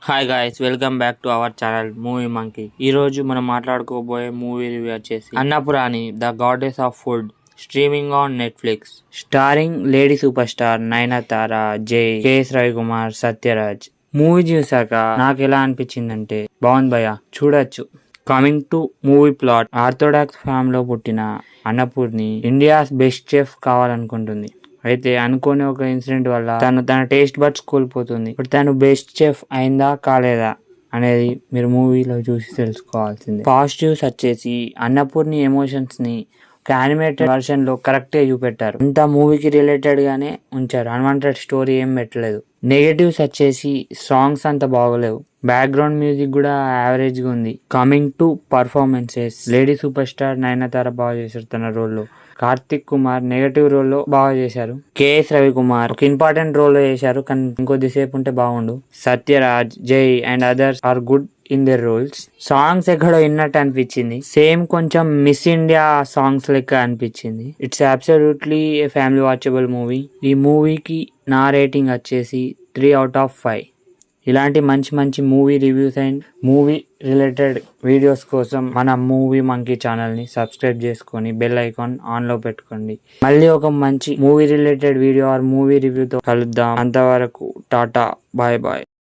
Hi guys, welcome back to our channel movie monkey. ఈ రోజు మనం మాట్లాడుకోబోయే మూవీ రివ్యూ వచ్చేసి Annapoorani the goddess of food, streaming on Netflix, starring lady superstar Nayanthara, Jai, KS Ravikumar, Sathyaraj. Movie చూసాక నాకు ఎలా అనిపించిందంటే బాగుంది భయ్య, చూడొచ్చు. Coming to movie plot, orthodox ఫ్యామిలీలో పుట్టిన అన్నపూర్ణి ఇండియాస్ బెస్ట్ చెఫ్ కావాలనుకుంటుంది. అయితే అనుకోని ఒక ఇన్సిడెంట్ వల్ల తన టేస్ట్ బడ్స్ కోల్పోతుంది. ఇప్పుడు తను బెస్ట్ చెఫ్ అయిందా కాలేదా అనేది మీరు మూవీలో చూసి తెలుసుకోవాల్సిందే. పాజిటివ్స్ వచ్చేసి అన్నపూర్ణి ఎమోషన్స్ ని ఒక యానిమేటెడ్ వర్షన్ లో కరెక్ట్ గా చూపెట్టారు. అంతా మూవీకి రిలేటెడ్ గానే ఉంచారు, అన్వాంటెడ్ స్టోరీ ఏం పెట్టలేదు. నెగటివ్స్ వచ్చేసి సాంగ్స్ అంత బాగోలేవు, బ్యాక్గ్రౌండ్ మ్యూజిక్ కూడా యావరేజ్ గా ఉంది. Coming to performances, lady superstar Nayanthara బాగా చేశారు తన రోల్లో. కార్తిక్ కుమార్ నెగటివ్ రోల్ లో బాగా చేశారు. కెఎస్ రవికుమార్ ఒక ఇంపార్టెంట్ రోల్ లో చేశారు, కానీ ఇంకొద్దిసేపు ఉంటే బాగుండు. Sathyaraj, Jai and others are good in their roles. Songs ఎక్కడో విన్నట్టు అనిపించింది, సేమ్ కొంచెం మిస్ ఇండియా సాంగ్స్ లెక్క అనిపించింది. It's absolutely a family watchable movie. ఈ మూవీకి నా రేటింగ్ వచ్చేసి 3/5. ఇలాంటి మంచి మంచి movie reviews and movie related videos కోసం మన మూవీ మంకీ ఛానల్ని సబ్స్క్రైబ్ చేసుకొని బెల్ ఐకాన్ ఆన్లో పెట్టుకోండి. మళ్ళీ ఒక మంచి movie related video or movie రివ్యూతో కలుద్దాం. అంతవరకు టాటా, బాయ్ బాయ్.